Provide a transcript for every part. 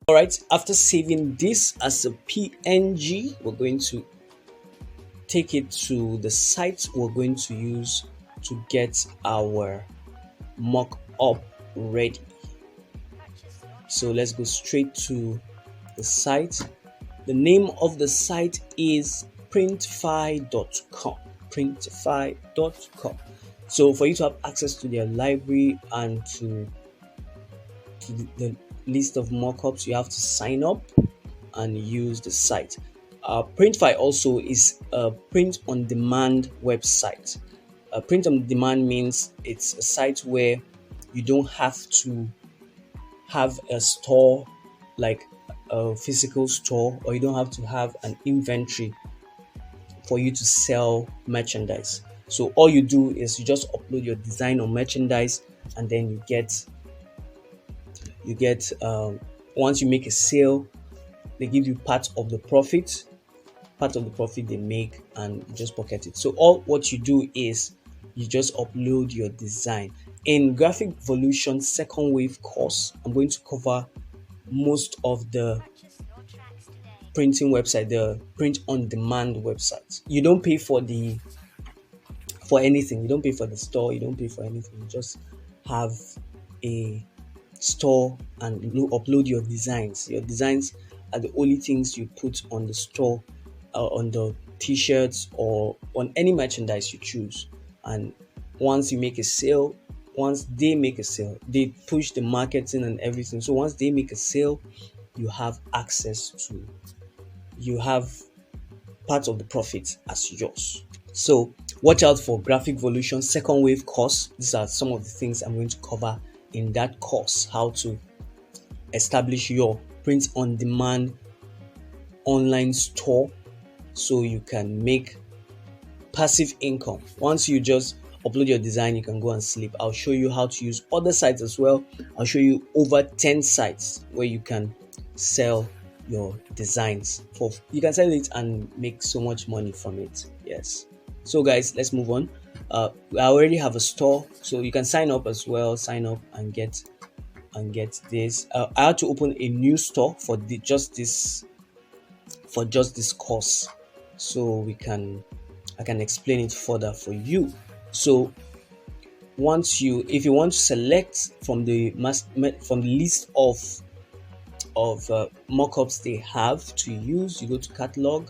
All right, after saving this as a PNG, we're going to take it to the site we're going to use to get our mock up ready. So let's go straight to the site. The name of the site is printify.com. Printify.com. So for you to have access to their library and to the list of mockups, you have to sign up and use the site. Printify also is a print on demand website. Print on demand means it's a site where you don't have to have a store, like a physical store, or you don't have to have an inventory for you to sell merchandise. So all you do is you just upload your design or merchandise, and then you get once you make a sale, they give you part of the profit they make, and you just pocket it. So all what you do is you just upload your design. In Graphic Evolution second wave course, I'm going to cover most of the printing website, the print on demand websites. You don't pay for anything. You don't pay for the store, you don't pay for anything. You just have a store and you upload your designs. Your designs are the only things you put on the store, on the t-shirts or on any merchandise you choose. And once you make a sale, once they make a sale, they push the marketing and everything. So once they make a sale, you have part of the profit as yours. So watch out for Graphic Evolution second wave course. These are some of the things I'm going to cover in that course: how to establish your print on demand online store so you can make passive income. Once you just upload your design, you can go and sleep. I'll show you how to use other sites as well. I'll show you over 10 sites where you can sell your designs for. You can sell it and make so much money from it. Yes. So guys, let's move on. I already have a store, so you can sign up as well. Sign up and get this. I had to open a new store for just this course, so I can explain it further for you. So if you want to select from the list of mockups they have to use, you go to catalog.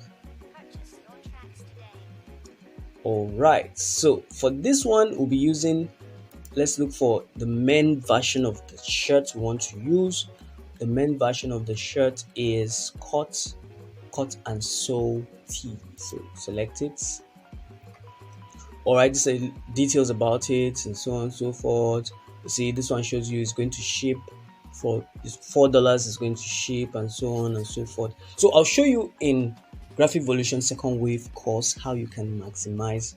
All right, so for this one we'll be using, let's look for the men version of the shirt we want to use. The men version of the shirt is cut and sew tee. So select it. All right, these are details about it and so on and so forth. You see, this one shows you it's going to ship for $4 is going to ship, and so on and so forth. So I'll show you in Graphic Evolution second wave course how you can maximize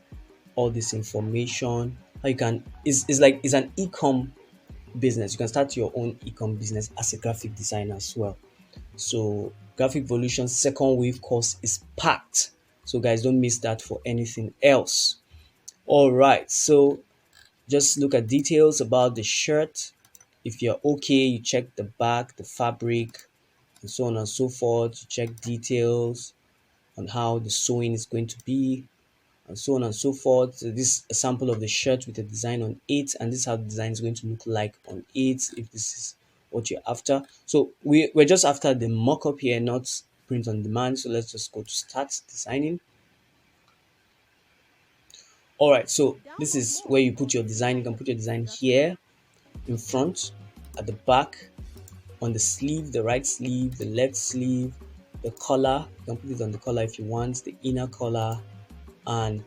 all this information. How you can it's an e-com business. You can start your own e-com business as a graphic designer as well. So Graphic Evolution second wave course is packed. So guys, don't miss that for anything else. All right, so just look at details about the shirt. If you're okay, you check the back, the fabric, and so on and so forth. You check details on how the sewing is going to be, and so on and so forth. So this is a sample of the shirt with a design on it, and this is how the design is going to look like on it, if this is what you're after. So we're just after the mock-up here, not print on demand. So let's just go to start designing. All right, so this is where you put your design. You can put your design here in front, at the back, on the sleeve, the right sleeve, the left sleeve, the collar. You can put it on the collar if you want, the inner collar, and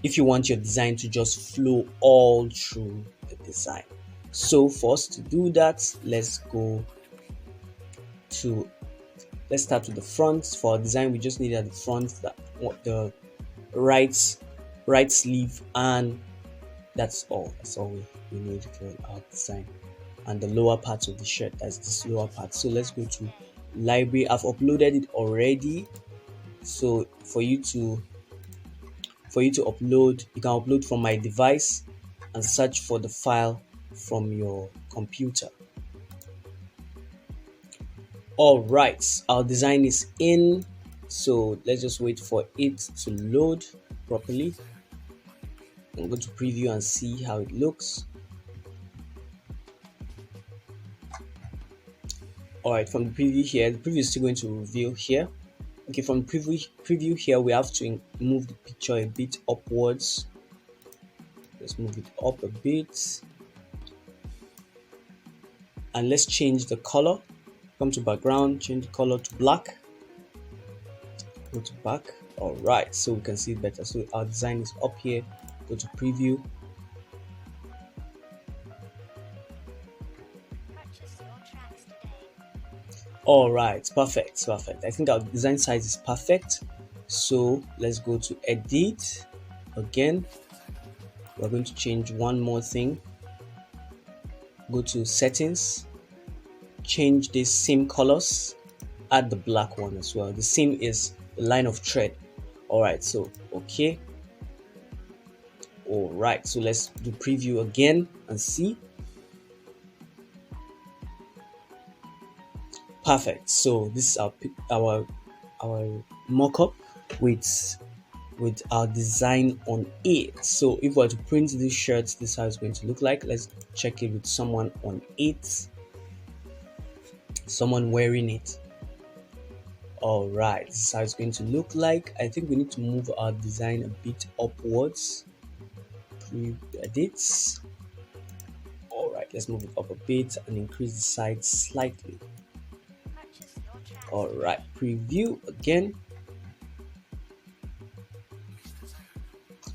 if you want your design to just flow all through the design. So for us to do that, let's start with the front. For our design, we just need at the front the right sleeve, and that's all we need for our design. And the lower part of the shirt, that's this lower part. So let's go to library. I've uploaded it already. So for you to upload, you can upload from my device and search for the file from your computer. All right, our design is in, so let's just wait for it to load properly. I'm going to preview and see how it looks. All right, from the preview here, the preview is still going to reveal here. Okay, from the preview here, we have to move the picture a bit upwards. Let's move it up a bit, and let's change the color. Come to background, change the color to black. Go to back. All right, so we can see it better. So our design is up here. Go to preview. All right, perfect. I think our design size is perfect. So let's go to edit again. We're going to change one more thing. Go to settings, change the seam colors, add the black one as well. The seam is the line of thread. All right, so okay. All right, so let's do preview again and see. Perfect. So this is our mock-up with our design on it. So if we were to print this shirt, this is how it's going to look like. Let's check it with someone on it, someone wearing it. All right, this is how it's going to look like. I think we need to move our design a bit upwards. Edits. All right, let's move it up a bit and increase the size slightly. All right, preview again.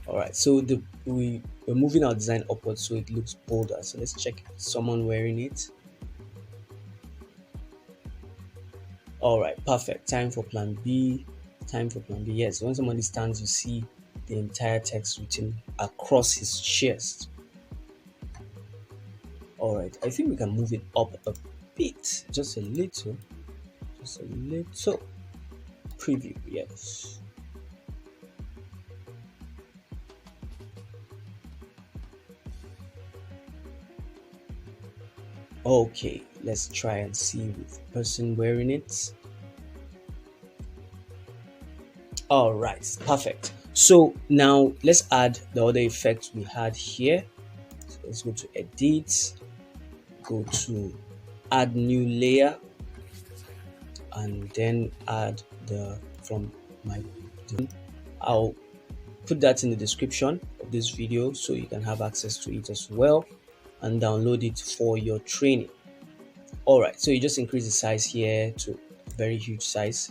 All right, so we're moving our design upwards so it looks bolder. So let's check someone wearing it. All right, perfect. Time for plan B. Yes, when somebody stands, you see the entire text written across his chest. All right, I think we can move it up a bit, just a little. Preview, yes. Okay, let's try and see with the person wearing it. All right, perfect. So now let's add the other effects we had here. So let's go to edit, go to add new layer, and then add I'll put that in the description of this video so you can have access to it as well and download it for your training. All right, so you just increase the size here to a very huge size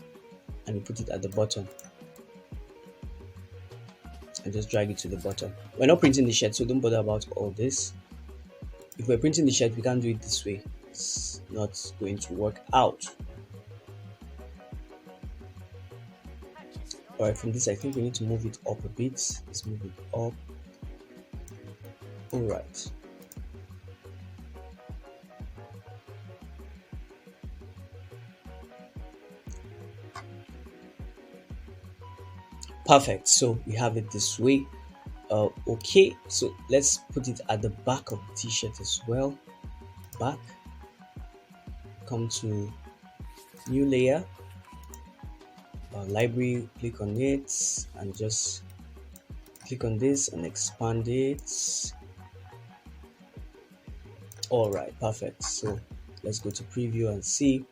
and you put it at the bottom and just drag it to the bottom. We're not printing the shirt, so don't bother about all this. If we're printing the shirt, we can't do it this way. It's not going to work out. All right, from this, I think we need to move it up a bit. Let's move it up. All right. Perfect. So we have it this way. Okay, so let's put it at the back of the t-shirt as well. Back. Come to new layer. Library, click on it and just click on this and expand it. All right, perfect. So let's go to preview and see.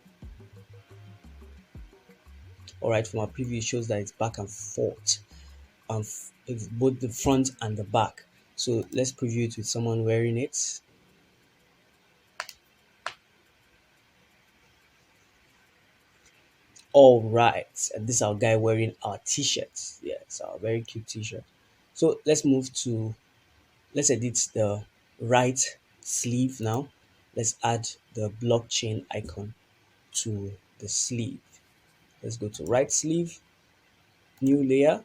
All right, from our preview, it shows that it's back and forth, it's both the front and the back. So let's preview it with someone wearing it. All right, and this is our guy wearing our t-shirt. Yeah, it's our very cute t-shirt. So let's edit the right sleeve now. Let's add the blockchain icon to the sleeve. Let's go to right sleeve, new layer.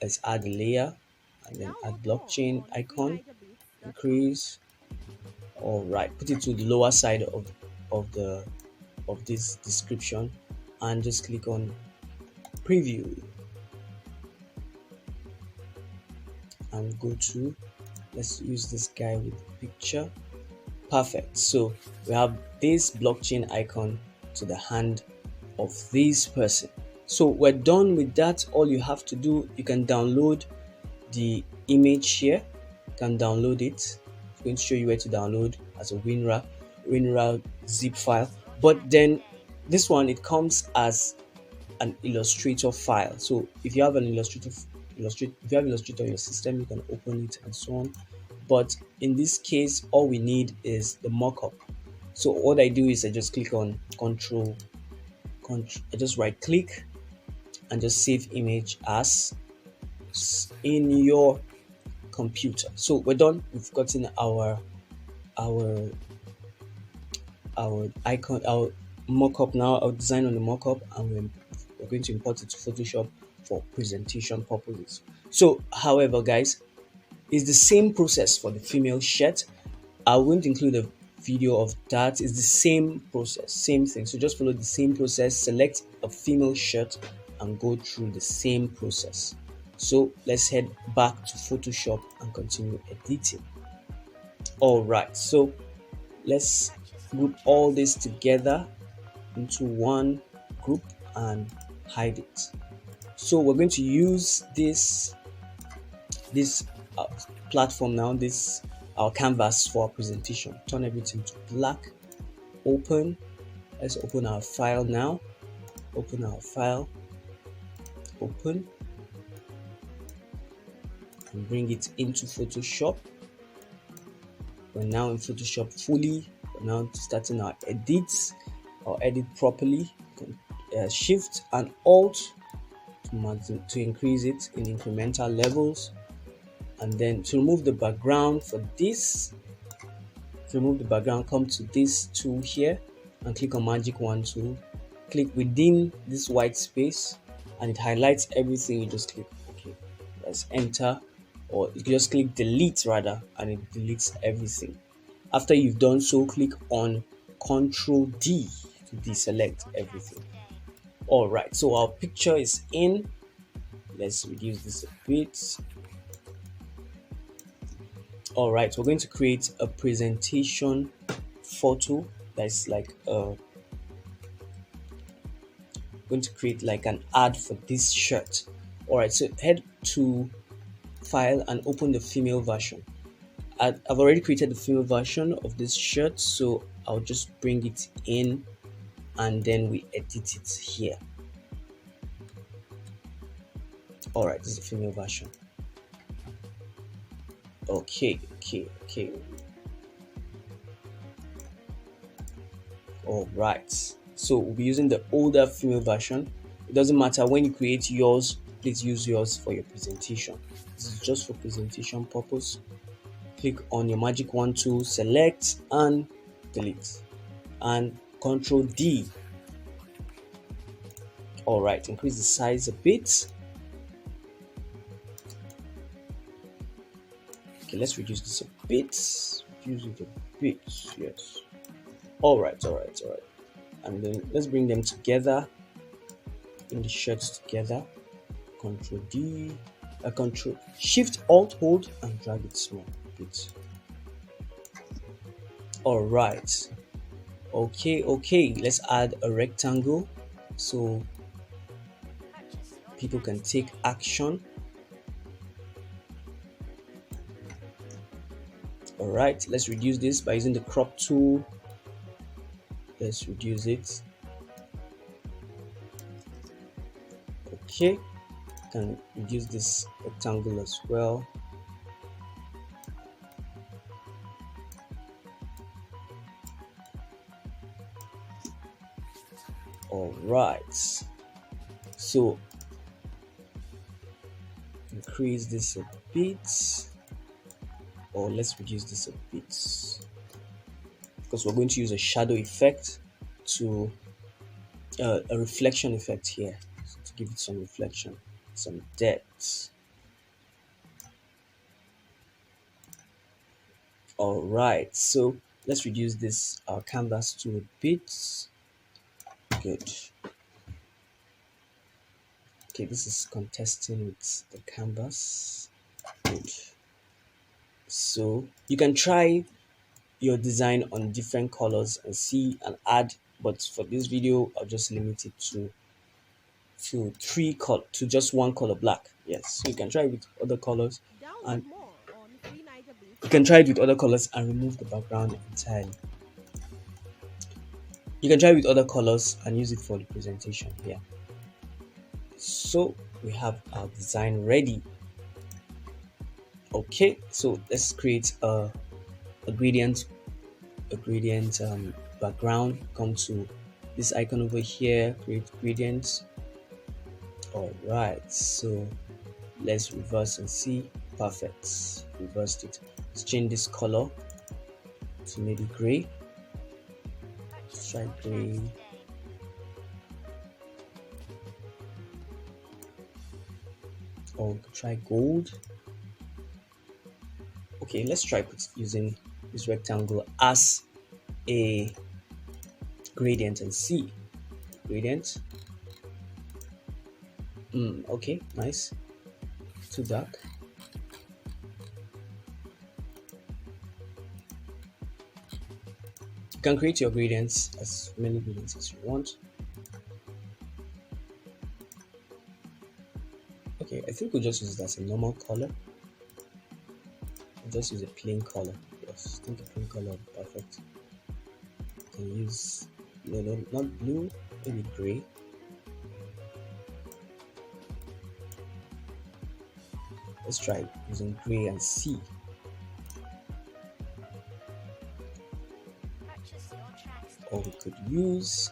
Let's add a layer and then add blockchain icon, increase. All right, put it to the lower side of this description and just click on preview and go to, let's use this guy with picture. Perfect. So we have this blockchain icon to the hand of this person. So we're done with that. All you have to do, you can download the image here. You can download it. I'm going to show you where to download as a WinRAR zip file. But then this one, it comes as an Illustrator file. So if you have an if you have Illustrator on your system, you can open it and so on. But in this case, all we need is the mockup. So what I do is I just click on I just right click and just save image as in your computer. So we're done. We've gotten our icon, our mockup now, our design on the mockup, and we're going to import it to Photoshop for presentation purposes. So, however, guys, it's the same process for the female shirt. I won't include a video of that. It's the same process, same thing. So just follow the same process, select a female shirt and go through the same process. So let's head back to Photoshop and continue editing. All right, so let's group all this together into one group and hide it. So we're going to use this platform now, this our canvas for our presentation. Turn everything to black. Open. Let's open our file now. Open our file. Open. And bring it into Photoshop. We're now in Photoshop fully. We're now starting our edits. Or edit properly. Shift and Alt to increase it in incremental levels. And then to remove the background for this, to remove the background, come to this tool here and click on magic wand tool. Click within this white space and it highlights everything. You just click OK. Let's enter, or you can just click delete rather, and it deletes everything. After you've done so, click on Ctrl D to deselect everything. All right, so our picture is in. Let's reduce this a bit. All right, we're going to create a presentation photo that's like going to create like an ad for this shirt. All right, so head to file and open the female version. I've already created the female version of this shirt, so I'll just bring it in and then we edit it here. All right, this is the female version. Okay. All right, so we'll be using the older female version. It doesn't matter when you create yours, please use yours for your presentation. This is just for presentation purpose. Click on your magic wand tool, select and delete, and Ctrl D. All right, increase the size a bit. Okay, let's reduce this a bit. Reduce it a bit. Yes. All right. And then let's bring them together. Bring the shirts together. Ctrl D. Ctrl Shift Alt Hold and drag it small a bit. All right. Okay. Let's add a rectangle so people can take action. All right, let's reduce this by using the crop tool. Let's reduce it. Okay, can reduce this rectangle as well. All right, so increase this a bit. Or let's reduce this a bit because we're going to use a shadow effect to a reflection effect here, so to give it some reflection, some depth. All right, so let's reduce this canvas to a bit. Good. Okay, this is contesting with the canvas. Good. So you can try your design on different colors and see and add but for this video I'll just limit it to just one color, black. Yes, so you can try it with other colors, Download and more on you can freenigerbase.com. try it with other colors and remove the background entirely. You can try it with other colors and use it for the presentation here. So we have our design ready. Okay, so let's create a gradient background. Come to this icon over here, create gradients. All right, so let's reverse and see. Perfect, reversed it. Let's change this color to maybe gray. Let's try gray. Or we could try gold. Okay, let's try using this rectangle as a gradient and see. Gradient. Okay, nice. Too dark. You can create your gradients, as many gradients as you want. Okay, I think we'll just use it as a normal color. We'll just use a plain color. Yes, I think a plain color would be perfect. You can use not blue, maybe gray. Let's try using gray and see. Or we could use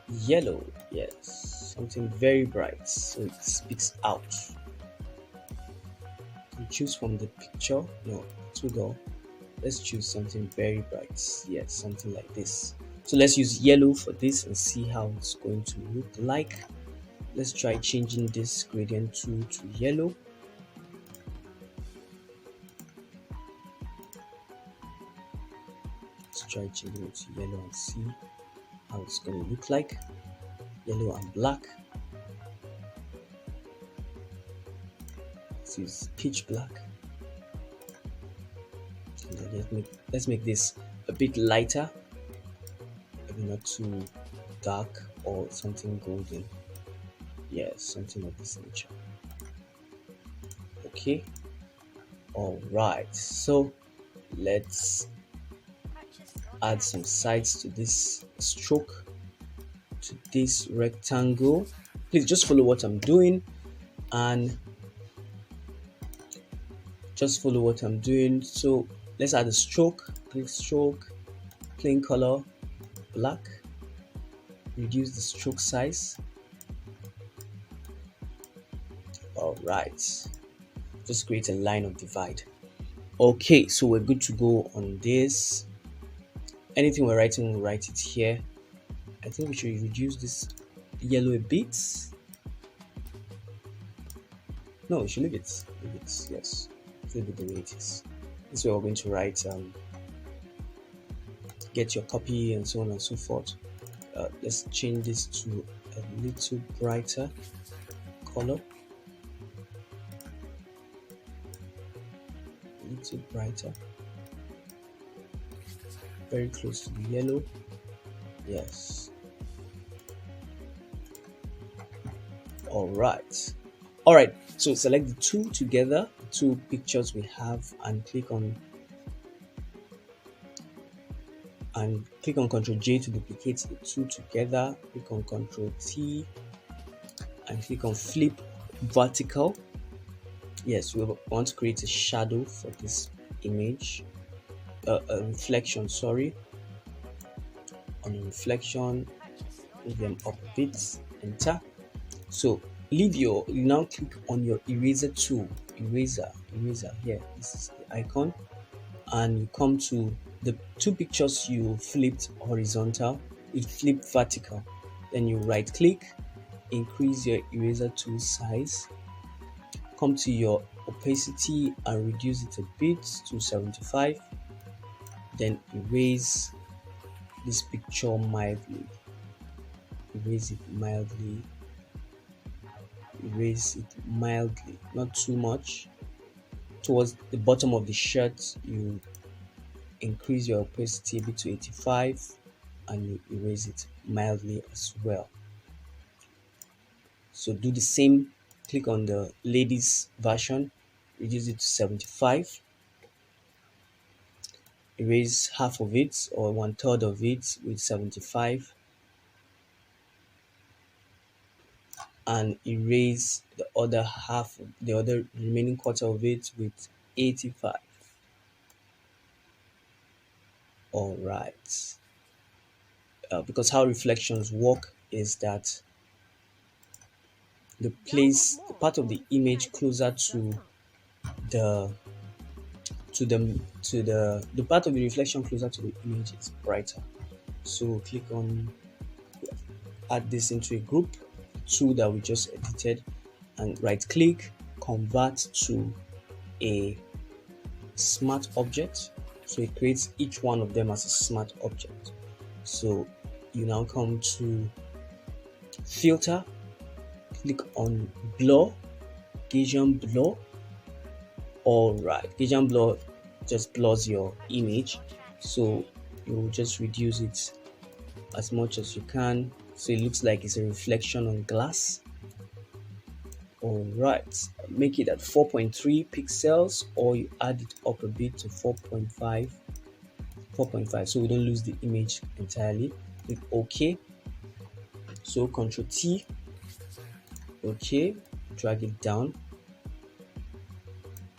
yellow. Yes, something very bright so it speaks out. You choose from the picture. No, to go. Let's choose something very bright. Yes, something like this. So let's use yellow for this and see how it's going to look like. Let's try changing this gradient to yellow. Let's try changing it to yellow and see how it's going to look like. Yellow and black. Let's use pitch black. And then let's make this a bit lighter, maybe not too dark or something golden. Yes, something of this nature. Okay. All right. So let's add some sides to this stroke, to this rectangle. Please just follow what I'm doing and just follow what I'm doing. So let's add a stroke. Click stroke, plain color, black. Reduce the stroke size. All right, just create a line of divide. Okay, so we're good to go on this. Anything we're writing, we'll write it here. I think we should reduce this yellow a bit. No, we should leave it. Leave it, yes. Leave it the way it is. This way we're going to write get your copy and so on and so forth. Let's change this to a little brighter color. A little brighter. Very close to the yellow. Yes. All right. So select the two together, the two pictures we have, and click on Ctrl J to duplicate the two together. Click on Ctrl T and click on flip vertical. Yes, we want to create a shadow for this image, a reflection, sorry. On a reflection, move them up a bit, enter. So you now click on your eraser tool, eraser here. This is the icon, and you come to the two pictures you flipped horizontal, you flip vertical. Then you right click, increase your eraser tool size, come to your opacity and reduce it a bit to 75. Then erase this picture mildly. Erase it mildly. Erase it mildly, not too much. Towards the bottom of the shirt, you increase your opacity a bit to 85 and you erase it mildly as well. So do the same, click on the ladies version, reduce it to 75, erase half of it or 1/3 of it with 75, and erase the other half, the other remaining quarter of it with 85. All right. Because how reflections work is that the part of the image closer to the the part of the reflection closer to the image is brighter. So click on add this into a group tool that we just edited, and right click, convert to a smart object. So it creates each one of them as a smart object. So you now come to filter, click on blur, Gaussian blur. All right, Gaussian blur just blurs your image, so you will just reduce it as much as you can so it looks like it's a reflection on glass. All right, make it at 4.3 pixels, or you add it up a bit to 4.5 so we don't lose the image entirely. Click OK. So Ctrl T, OK, drag it down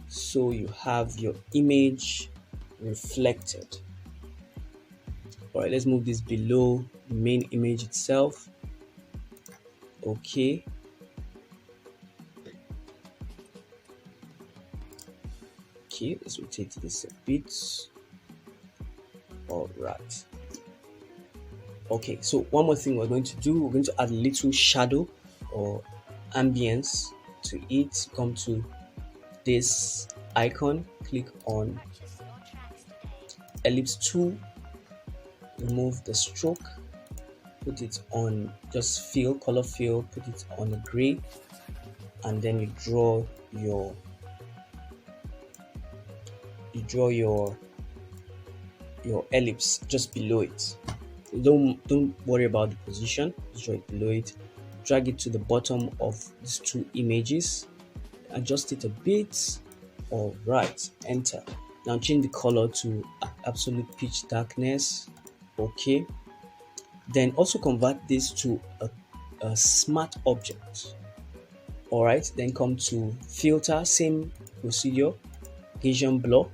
so you have your image reflected. All right, let's move this below the main image itself. Okay. Okay, let's rotate this a bit. All right. Okay, so one more thing we're going to do, we're going to add a little shadow or ambience to it. Come to this icon, click on ellipse tool, remove the stroke, put it on just fill, color fill, put it on a gray, and then you draw your ellipse just below it. Don't worry about the position, just draw it below it. Drag it to the bottom of these two images, adjust it a bit. All right, enter. Now change the color to absolute pitch darkness. Okay, then also convert this to a smart object. All right, then come to filter, same procedure, Gaussian blur,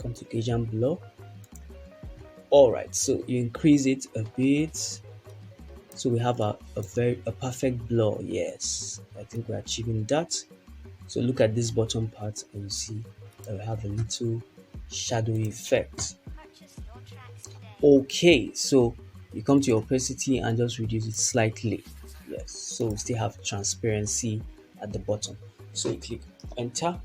come to Gaussian blur. All right, so you increase it a bit so we have a perfect blur. Yes, I think we're achieving that. So look at this bottom part and you see that we have a little shadowy effect. Okay, so you come to your opacity and just reduce it slightly. Yes, so we still have transparency at the bottom. So you click enter.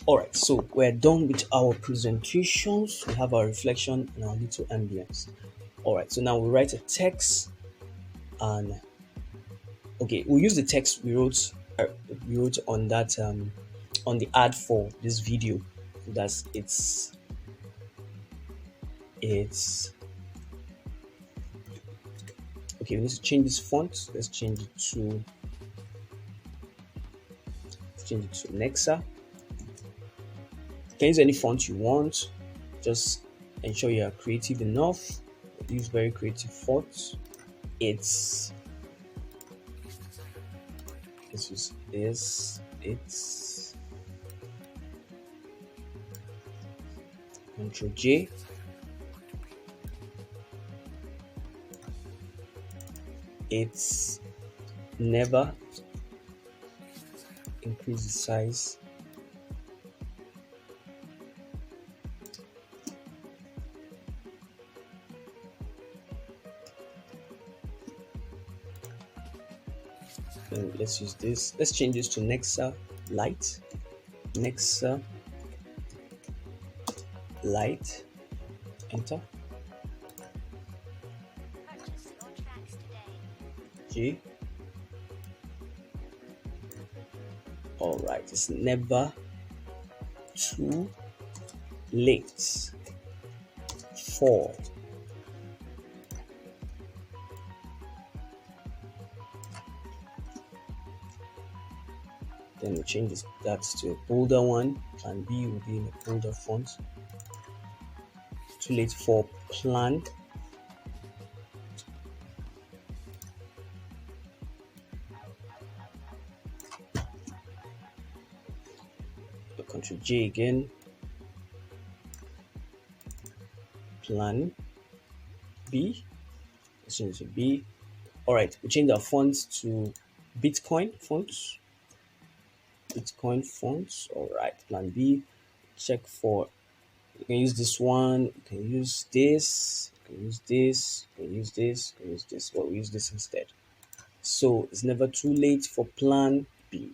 All right, so we're done with our presentations. We have our reflection and our little ambience. All right, so now we write a text, and okay, we'll use the text we wrote on that on the ad for this video. That's it's okay. We need to change this font. Let's change it to Nexa. You can use any font you want. Just ensure you are creative enough. Use very creative fonts. It's Ctrl J. It's never increase the size. And let's use this. Let's change this to Nexa Light. Nexa Light. Enter. G. All right. It's never too late for then we change that to a bolder one. Plan B will be in a bolder font. Too late for plan. Control J again. Plan B. Let's change to B. Alright, we change our fonts to Bitcoin fonts. Bitcoin fonts. Alright, plan B. Check for, you can use this one, you can use this, you can use this, you can use this, you can use this, but we use this instead. So it's never too late for plan B.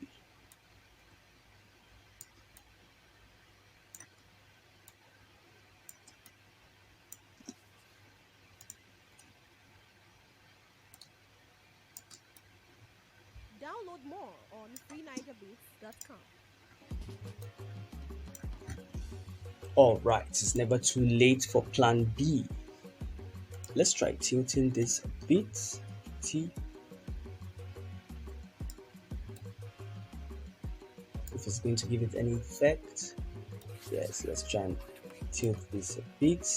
Download more on freenigerbeats.com. Alright, it's never too late for plan B. Let's try tilting this a bit. T. If it's going to give it any effect. Yes, let's try and tilt this a bit.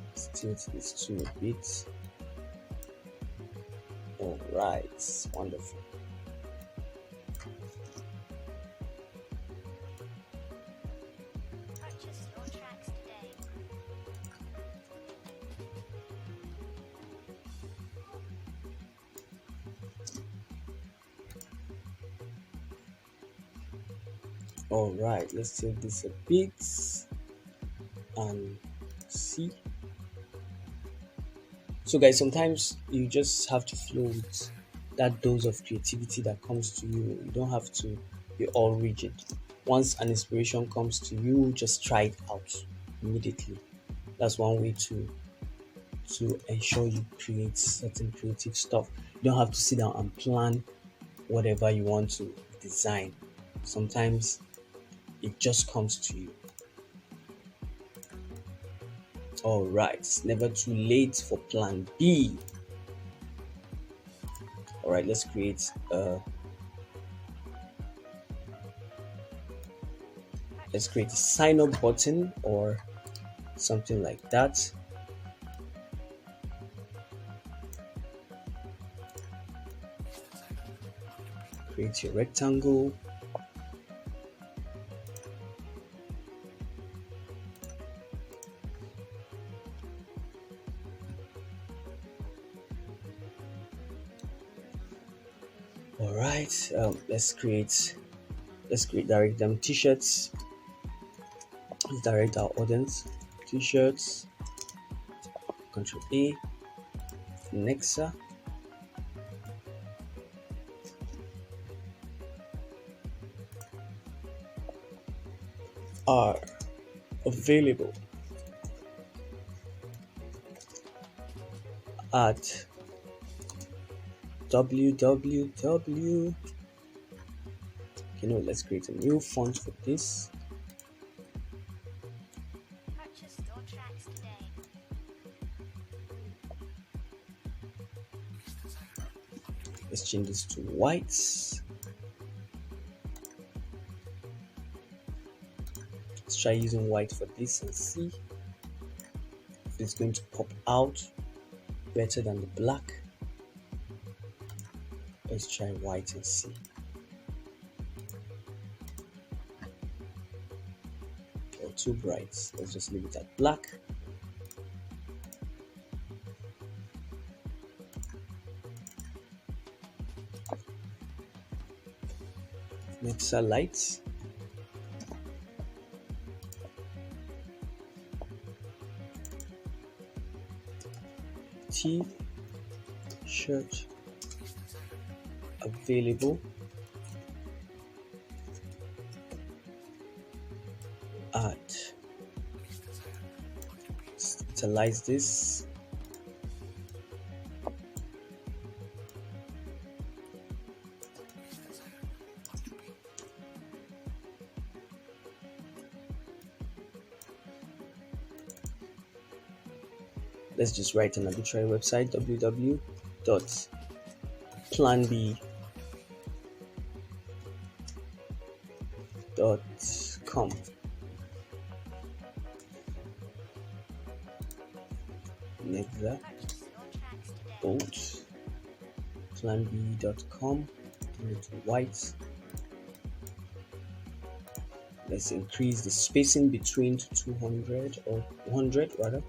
Let's tilt this to a bit. Alright, wonderful. Purchase your tracks today. Alright, let's tilt this a bit and see. So guys, sometimes you just have to flow with that dose of creativity that comes to you. You don't have to be all rigid. Once an inspiration comes to you, just try it out immediately. That's one way to ensure you create certain creative stuff. You don't have to sit down and plan whatever you want to design. Sometimes it just comes to you. Alright, it's never too late for plan B. Alright, let's create a sign up button or something like that. Create your rectangle. Alright, let's create direct them t-shirts. Let's direct our audience t-shirts. Control A, Nexa. Are available at www. Let's create a new font for this. Purchase your tracks today. Let's change this to white. Let's try using white for this and see if it's going to pop out better than the black. Let's try white and see. Or too bright. Let's just leave it at black. Nexa lights. T-shirt available at, stylize this, let's just write an arbitrary website, www.planb.com. Next that, Purchase your tracks today. bold, planb.com, turn it to white. Let's increase the spacing between to 200 or 100 rather.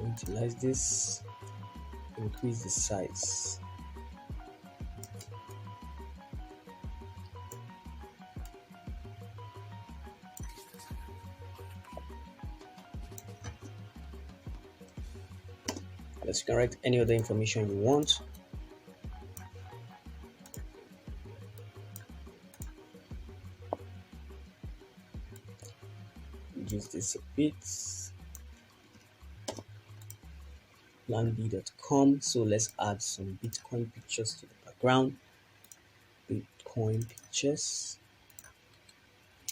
Utilize this, increase the size. Let's correct any other information you want. Reduce this a bit. planb.com. So let's add some Bitcoin pictures to the background. Bitcoin pictures.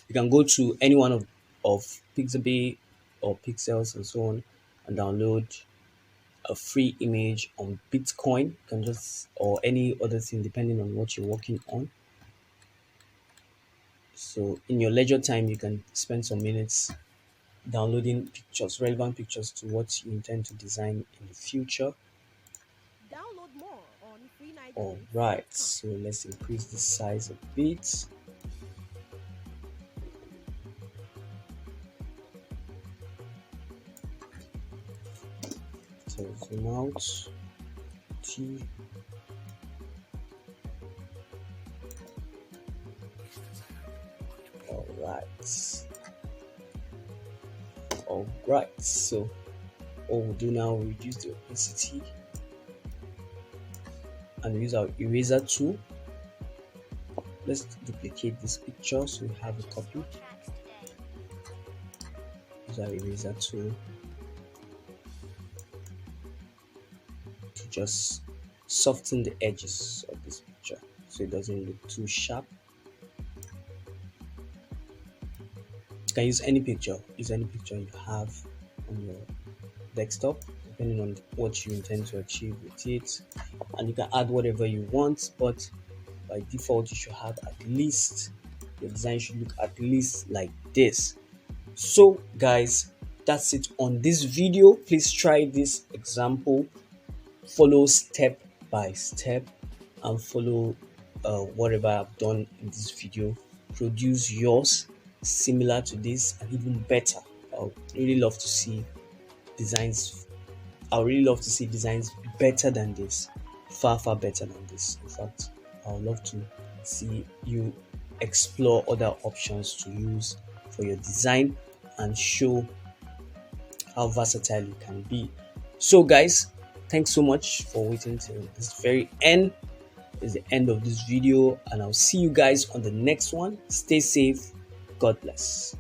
You can go to any one of Pixabay or Pixels and so on and download a free image on Bitcoin. You can just, or any other thing depending on what you're working on. So in your leisure time, you can spend some minutes downloading pictures, relevant pictures to what you intend to design in the future. Download more on All freenightbits.com. right, so let's increase the size a bit. So zoom out. T. All right. So what we'll do now, we'll reduce the opacity and use our eraser tool. Let's duplicate this picture so we have a copy. Your tracks today. Use our eraser tool to just soften the edges of this picture so it doesn't look too sharp. You can use any picture you have on your desktop depending on what you intend to achieve with it, and you can add whatever you want, but by default you should have at least, your design should look at least like this. So guys, that's it on this video. Please try this example, follow step by step, and follow whatever I've done in this video. Produce yours similar to this and even better. I would really love to see designs. I would really love to see designs better than this, far better than this. In fact, I would love to see you explore other options to use for your design and show how versatile you can be. So guys, thanks so much for waiting till this very end. Is the end of this video, and I'll see you guys on the next one. Stay safe. God bless.